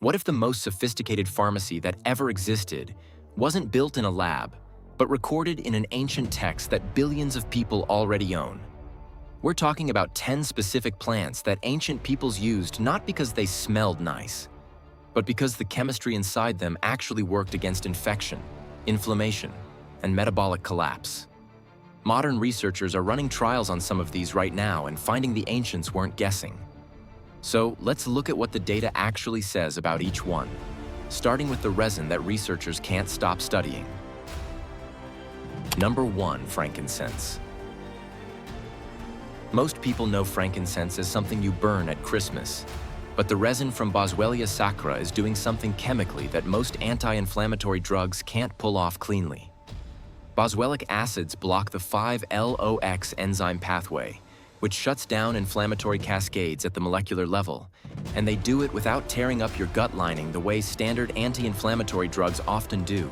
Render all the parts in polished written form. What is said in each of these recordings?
What if the most sophisticated pharmacy that ever existed wasn't built in a lab, but recorded in an ancient text that billions of people already own? We're talking about 10 specific plants that ancient peoples used not because they smelled nice, but because the chemistry inside them actually worked against infection, inflammation, and metabolic collapse. Modern researchers are running trials on some of these right now and finding the ancients weren't guessing. So let's look at what the data actually says about each one, starting with the resin that researchers can't stop studying. Number 1, frankincense. Most people know frankincense as something you burn at Christmas, but the resin from Boswellia sacra is doing something chemically that most anti-inflammatory drugs can't pull off cleanly. Boswellic acids block the 5-LOX enzyme pathway, which shuts down inflammatory cascades at the molecular level, and they do it without tearing up your gut lining the way standard anti-inflammatory drugs often do.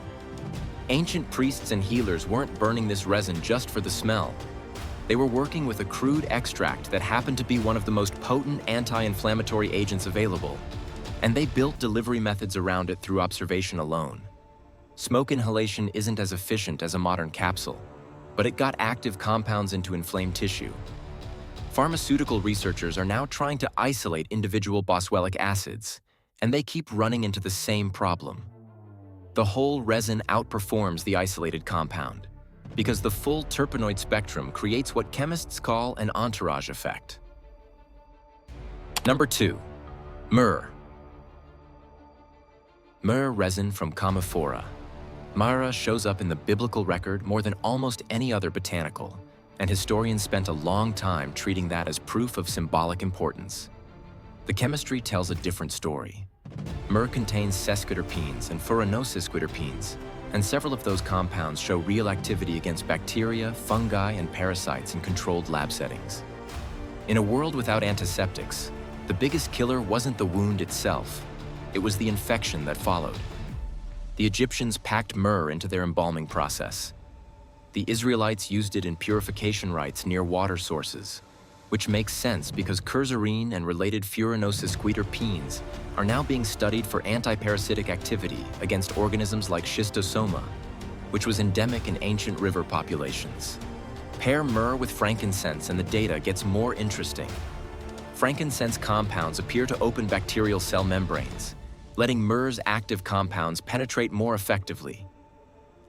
Ancient priests and healers weren't burning this resin just for the smell. They were working with a crude extract that happened to be one of the most potent anti-inflammatory agents available, and they built delivery methods around it through observation alone. Smoke inhalation isn't as efficient as a modern capsule, but it got active compounds into inflamed tissue. Pharmaceutical researchers are now trying to isolate individual boswellic acids, and they keep running into the same problem. The whole resin outperforms the isolated compound, because the full terpenoid spectrum creates what chemists call an entourage effect. Number 2, myrrh. Myrrh resin from Commiphora. Myrrh shows up in the biblical record more than almost any other botanical, and historians spent a long time treating that as proof of symbolic importance. The chemistry tells a different story. Myrrh contains sesquiterpenes and furanosidsquiterpenes, and several of those compounds show real activity against bacteria, fungi, and parasites in controlled lab settings. In a world without antiseptics, the biggest killer wasn't the wound itself, it was the infection that followed. The Egyptians packed myrrh into their embalming process. The Israelites used it in purification rites near water sources, which makes sense because cursarine and related furanosidsquiterpenes are now being studied for antiparasitic activity against organisms like schistosoma, which was endemic in ancient river populations. Pair myrrh with frankincense and the data gets more interesting. Frankincense compounds appear to open bacterial cell membranes, letting myrrh's active compounds penetrate more effectively.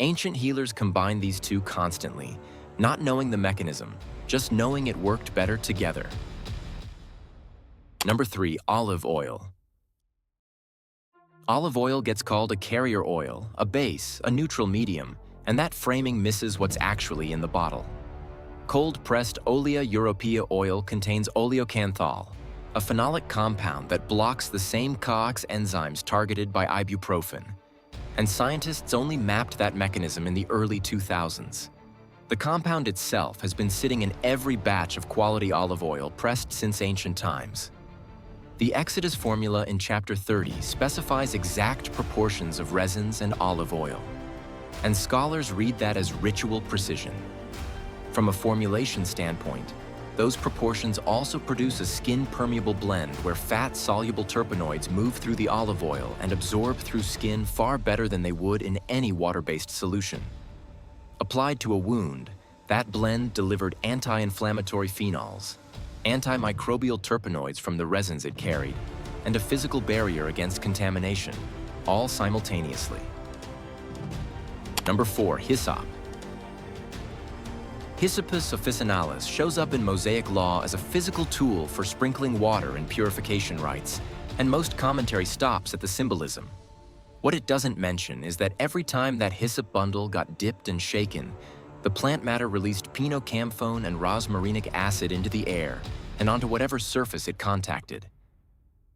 Ancient healers combined these two constantly, not knowing the mechanism, just knowing it worked better together. Number 3, olive oil. Olive oil gets called a carrier oil, a base, a neutral medium, and that framing misses what's actually in the bottle. Cold-pressed Olea europaea oil contains oleocanthal, a phenolic compound that blocks the same COX enzymes targeted by ibuprofen, and scientists only mapped that mechanism in the early 2000s. The compound itself has been sitting in every batch of quality olive oil pressed since ancient times. The Exodus formula in Chapter 30 specifies exact proportions of resins and olive oil, and scholars read that as ritual precision. From a formulation standpoint, those proportions also produce a skin-permeable blend where fat-soluble terpenoids move through the olive oil and absorb through skin far better than they would in any water-based solution. Applied to a wound, that blend delivered anti-inflammatory phenols, antimicrobial terpenoids from the resins it carried, and a physical barrier against contamination, all simultaneously. Number 4, hyssop. Hyssopus officinalis shows up in Mosaic law as a physical tool for sprinkling water in purification rites, and most commentary stops at the symbolism. What it doesn't mention is that every time that hyssop bundle got dipped and shaken, the plant matter released pinocamphone and rosmarinic acid into the air and onto whatever surface it contacted.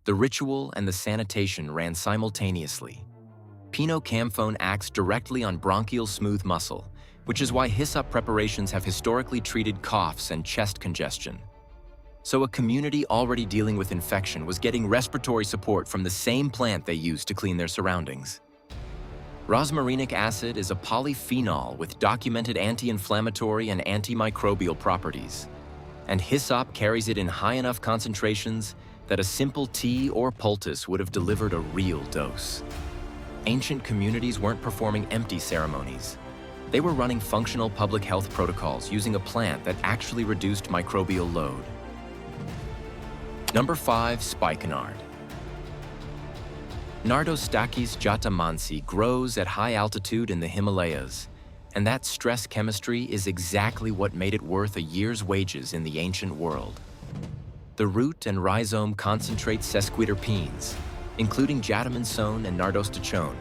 The ritual and the sanitation ran simultaneously. Pinocamphone acts directly on bronchial smooth muscle, which is why hyssop preparations have historically treated coughs and chest congestion. So a community already dealing with infection was getting respiratory support from the same plant they used to clean their surroundings. Rosmarinic acid is a polyphenol with documented anti-inflammatory and antimicrobial properties, and hyssop carries it in high enough concentrations that a simple tea or poultice would have delivered a real dose. Ancient communities weren't performing empty ceremonies. They were running functional public health protocols using a plant that actually reduced microbial load. Number 5, Spikenard. Nardostachys jatamansi grows at high altitude in the Himalayas, and that stress chemistry is exactly what made it worth a year's wages in the ancient world. The root and rhizome concentrate sesquiterpenes, including jatamanzone and nardostachone,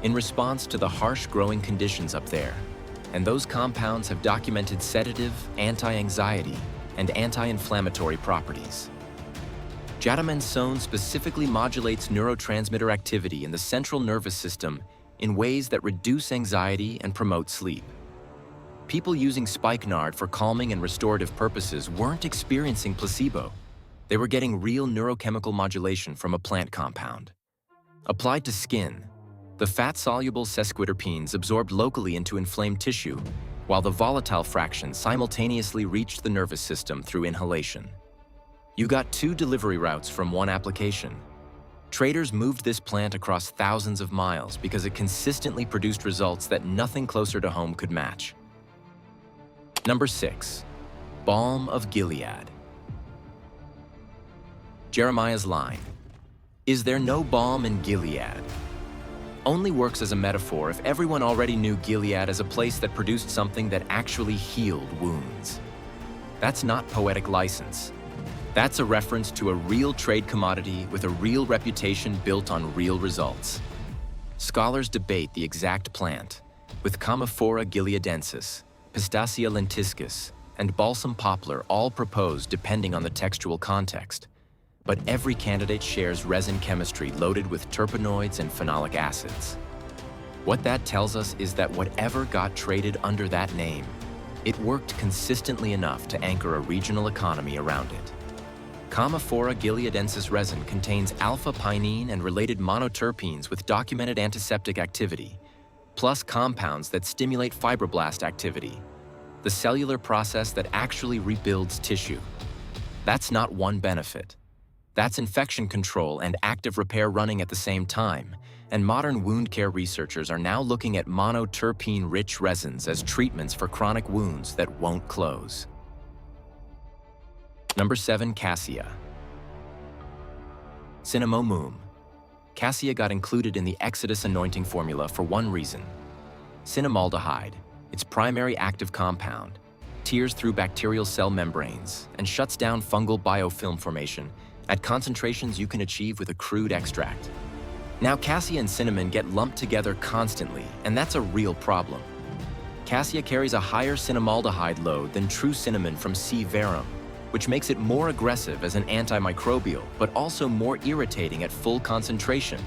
in response to the harsh growing conditions up there, and those compounds have documented sedative, anti-anxiety, and anti-inflammatory properties. Jatamanzone specifically modulates neurotransmitter activity in the central nervous system in ways that reduce anxiety and promote sleep. People using spikenard for calming and restorative purposes weren't experiencing placebo. They were getting real neurochemical modulation from a plant compound. Applied to skin, the fat-soluble sesquiterpenes absorbed locally into inflamed tissue, while the volatile fraction simultaneously reached the nervous system through inhalation. You got 2 delivery routes from one application. Traders moved this plant across thousands of miles because it consistently produced results that nothing closer to home could match. Number 6, Balm of Gilead. Jeremiah's line, "Is there no balm in Gilead?" only works as a metaphor if everyone already knew Gilead as a place that produced something that actually healed wounds. That's not poetic license. That's a reference to a real trade commodity with a real reputation built on real results. Scholars debate the exact plant, with Commiphora gileadensis, Pistacia lentiscus, and balsam poplar all proposed depending on the textual context. But every candidate shares resin chemistry loaded with terpenoids and phenolic acids. What that tells us is that whatever got traded under that name, it worked consistently enough to anchor a regional economy around it. Commiphora gileadensis resin contains alpha-pinene and related monoterpenes with documented antiseptic activity, plus compounds that stimulate fibroblast activity, the cellular process that actually rebuilds tissue. That's not one benefit. That's infection control and active repair running at the same time, and modern wound care researchers are now looking at monoterpene-rich resins as treatments for chronic wounds that won't close. Number 7, Cassia. Cinnamomum. Cassia got included in the Exodus anointing formula for one reason. Cinnamaldehyde, its primary active compound, tears through bacterial cell membranes and shuts down fungal biofilm formation at concentrations you can achieve with a crude extract. Now, cassia and cinnamon get lumped together constantly, and that's a real problem. Cassia carries a higher cinnamaldehyde load than true cinnamon from C. verum, which makes it more aggressive as an antimicrobial, but also more irritating at full concentration.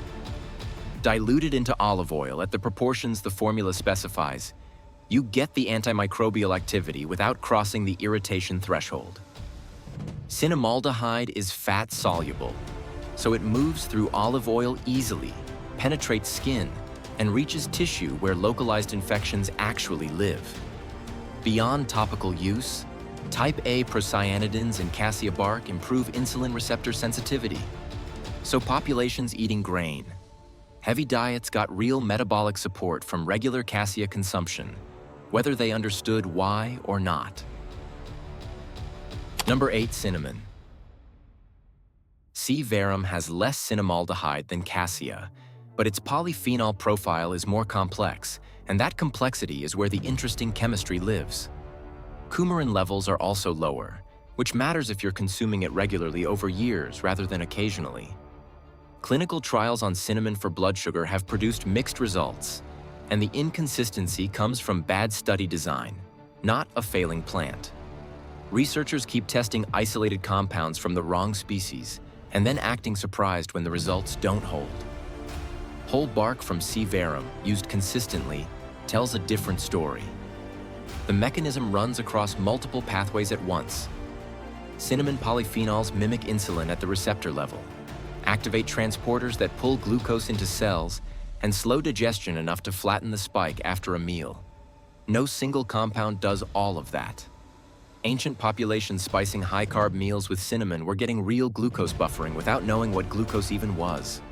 Diluted into olive oil at the proportions the formula specifies, you get the antimicrobial activity without crossing the irritation threshold. Cinnamaldehyde is fat-soluble, so it moves through olive oil easily, penetrates skin, and reaches tissue where localized infections actually live. Beyond topical use, type A procyanidins in cassia bark improve insulin receptor sensitivity. So populations eating grain, heavy diets got real metabolic support from regular cassia consumption, whether they understood why or not. Number 8, cinnamon. C. verum has less cinnamaldehyde than cassia, but its polyphenol profile is more complex, and that complexity is where the interesting chemistry lives. Coumarin levels are also lower, which matters if you're consuming it regularly over years rather than occasionally. Clinical trials on cinnamon for blood sugar have produced mixed results, and the inconsistency comes from bad study design, not a failing plant. Researchers keep testing isolated compounds from the wrong species and then acting surprised when the results don't hold. Whole bark from C. verum, used consistently, tells a different story. The mechanism runs across multiple pathways at once. Cinnamon polyphenols mimic insulin at the receptor level, activate transporters that pull glucose into cells, and slow digestion enough to flatten the spike after a meal. No single compound does all of that. Ancient populations spicing high-carb meals with cinnamon were getting real glucose buffering without knowing what glucose even was.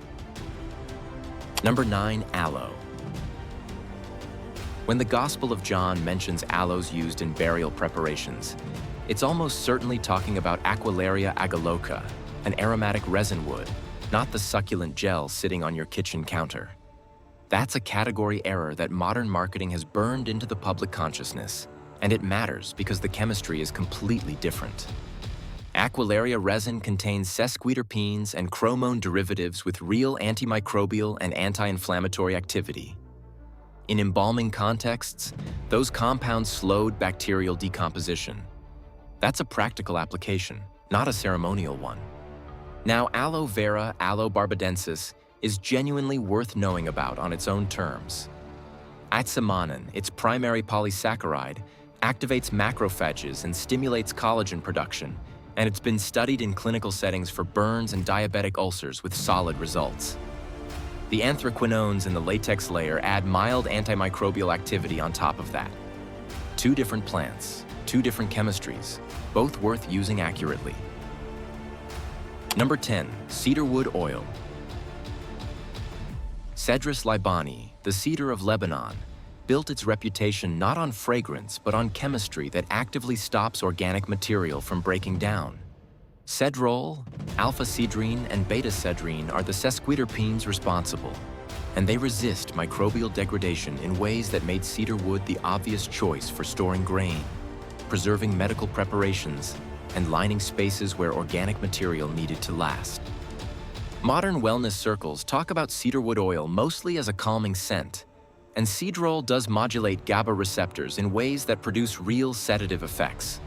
Number 9. Aloe. When the Gospel of John mentions aloes used in burial preparations, it's almost certainly talking about Aquilaria agaloca, an aromatic resin wood, not the succulent gel sitting on your kitchen counter. That's a category error that modern marketing has burned into the public consciousness, and it matters because the chemistry is completely different. Aquilaria resin contains sesquiterpenes and chromone derivatives with real antimicrobial and anti-inflammatory activity. In embalming contexts, those compounds slowed bacterial decomposition. That's a practical application, not a ceremonial one. Now, aloe vera, Aloe barbadensis, is genuinely worth knowing about on its own terms. Atsamanin, its primary polysaccharide, activates macrophages and stimulates collagen production, and it's been studied in clinical settings for burns and diabetic ulcers with solid results. The anthraquinones in the latex layer add mild antimicrobial activity on top of that. 2 different plants, 2 different chemistries, both worth using accurately. Number 10. Cedarwood oil. Cedrus libani, the cedar of Lebanon, built its reputation not on fragrance but on chemistry that actively stops organic material from breaking down. Cedrol, alpha-cedrine, and beta-cedrine are the sesquiterpenes responsible, and they resist microbial degradation in ways that made cedarwood the obvious choice for storing grain, preserving medical preparations, and lining spaces where organic material needed to last. Modern wellness circles talk about cedarwood oil mostly as a calming scent, and cedrol does modulate GABA receptors in ways that produce real sedative effects.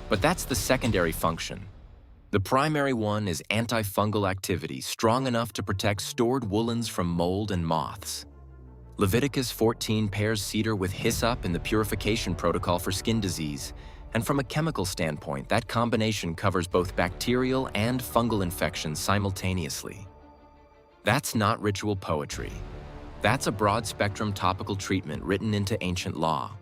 But that's the secondary function. The primary one is antifungal activity strong enough to protect stored woolens from mold and moths. Leviticus 14 pairs cedar with hyssop in the purification protocol for skin disease, and from a chemical standpoint, that combination covers both bacterial and fungal infections simultaneously. That's not ritual poetry. That's a broad-spectrum topical treatment written into ancient law.